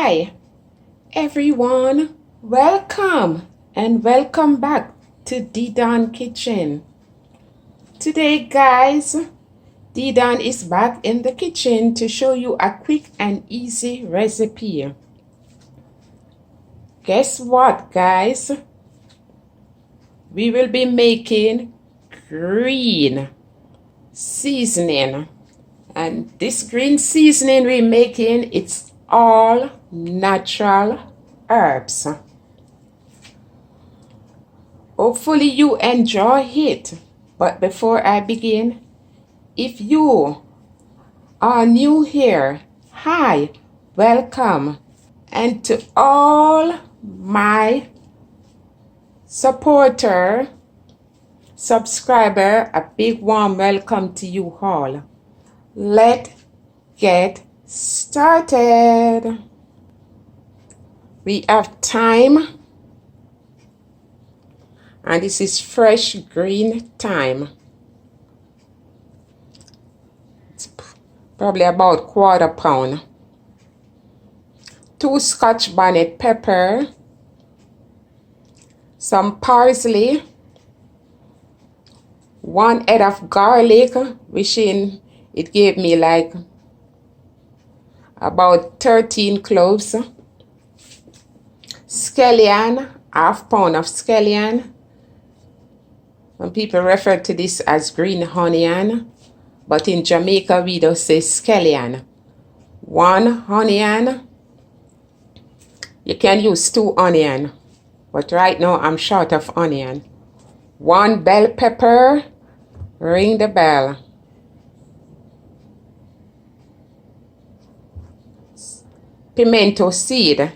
Hi, everyone. Welcome and welcome back to D-Don Kitchen. Today, guys, D-Don is back in the kitchen to show you a quick and easy recipe. Guess what, guys? We will be making green seasoning. And this green seasoning we're making, it's all natural herbs. Hopefully you enjoy it. But before I begin, if you are new here, hi, welcome. And to all my subscriber, a big warm welcome to you all. Let's get started. We have thyme, and this is fresh green thyme. It's probably about 1/4 pound. 2 Scotch bonnet pepper, some parsley, 1 head of garlic, wishing it gave me like about 13 cloves. Scallion, 1/2 pound of scallion. Some people refer to this as green onion, but in Jamaica we don't say scallion. 1 onion. You can use 2 onion, but right now I'm short of onion. 1 bell pepper, ring the bell. Pimento seed,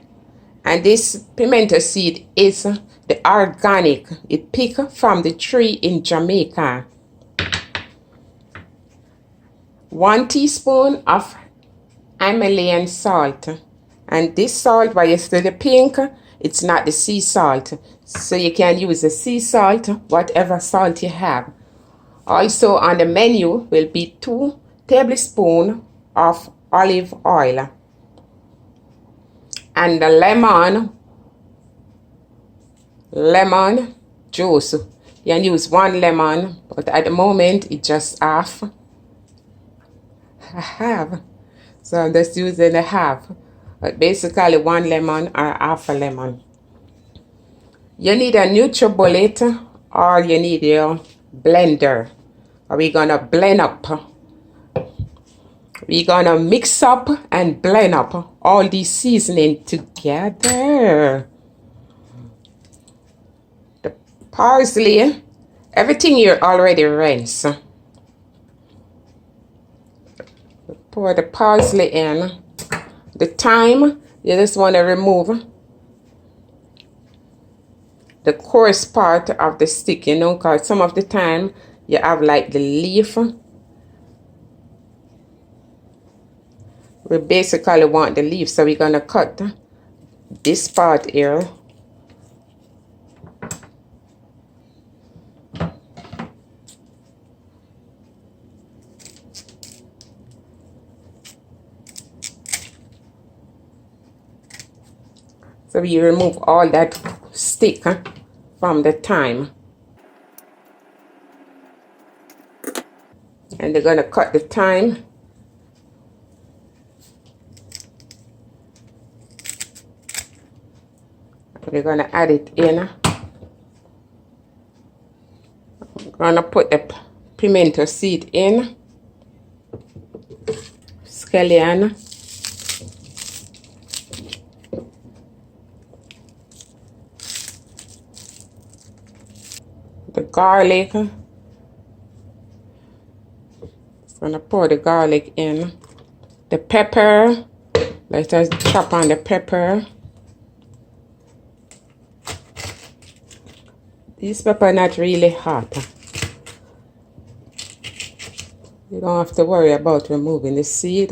and this pimento seed is the organic. It picked from the tree in Jamaica. 1 teaspoon of Himalayan salt, and this salt, why you see the pink, it's not the sea salt, so you can use the sea salt, whatever salt you have. Also on the menu will be 2 tablespoons of olive oil. And the lemon juice. You can use 1 lemon, but at the moment it's just half. So I'm just using a half. But basically 1 lemon or half a lemon. You need a NutriBullet or you need your blender. Are we gonna blend up? We're gonna mix up and blend up all these seasoning together. The parsley, everything you already rinse. Pour the parsley in. The thyme, you just want to remove the coarse part of the stick, you know, because some of the time you have like the leaf. We basically want the leaf, so we're going to cut this part here. So we remove all that stick from the thyme. And they're going to cut the thyme. We're going to add it in. I'm going to put the pimento seed in. Scallion. The garlic. Just going to pour the garlic in. The pepper. Let us chop on the pepper. This pepper not really hot. You don't have to worry about removing the seed.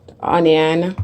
The onion.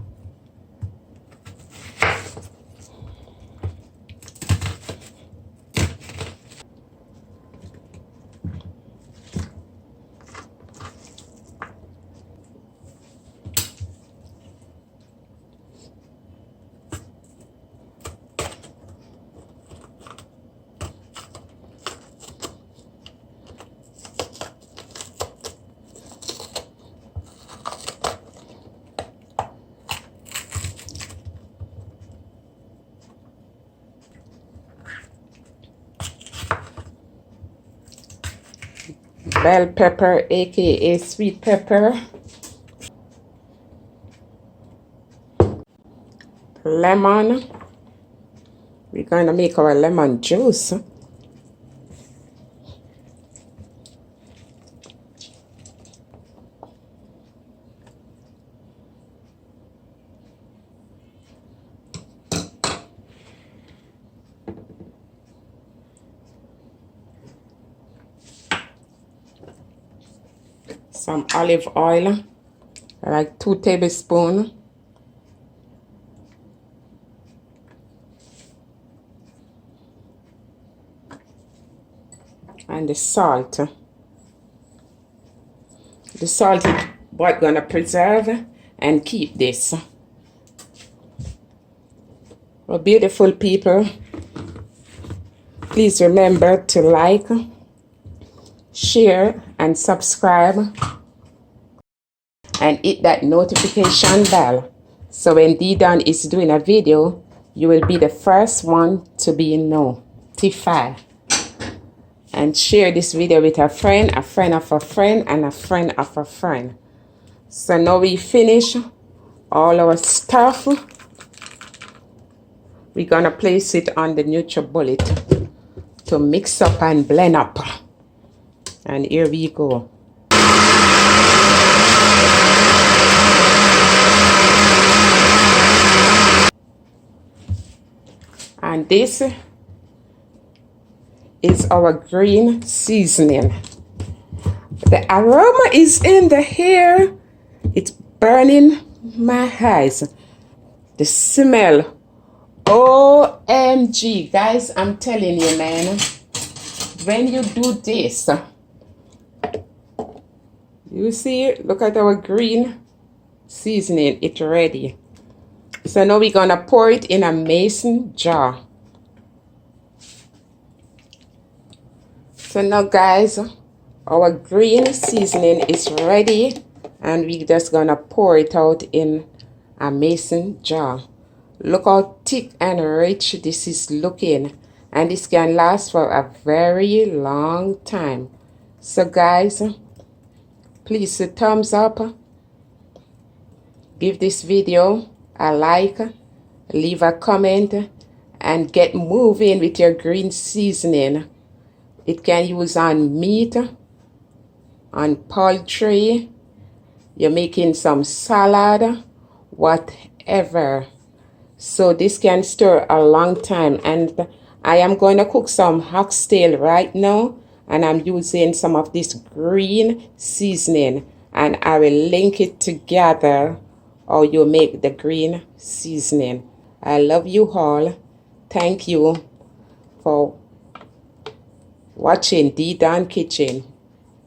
bell pepper, aka sweet pepper, lemon. We're going to make our lemon juice. Some olive oil, like 2 tablespoons. And the salt. The salt is what gonna preserve and keep this. Well, beautiful people, please remember to like, share, and subscribe, and hit that notification bell. So when D-Don is doing a video, you will be the first one to be notified. And share this video with a friend of a friend, and a friend of a friend. So now we finish all our stuff. We're gonna place it on the NutriBullet to mix up and blend up. And here we go. And this is our green seasoning. The aroma is in the air. It's burning my eyes. The smell. OMG, guys, I'm telling you, man. When you do this, you see, look at our green seasoning. It's ready. So now we're gonna pour it in a mason jar. So now, guys, our green seasoning is ready, and we're just gonna pour it out in a mason jar. Look how thick and rich this is looking, and this can last for a very long time. So guys, please thumbs up, give this video a like, leave a comment, and get moving with your green seasoning. It can use on meat, on poultry, you're making some salad, whatever. So this can store a long time. And I am going to cook some oxtail right now, and I'm using some of this green seasoning, and I will link it together how you make the green seasoning. I love you all. Thank you for watching D-Don Kitchen.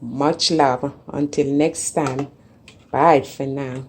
Much love. Until next time. Bye for now.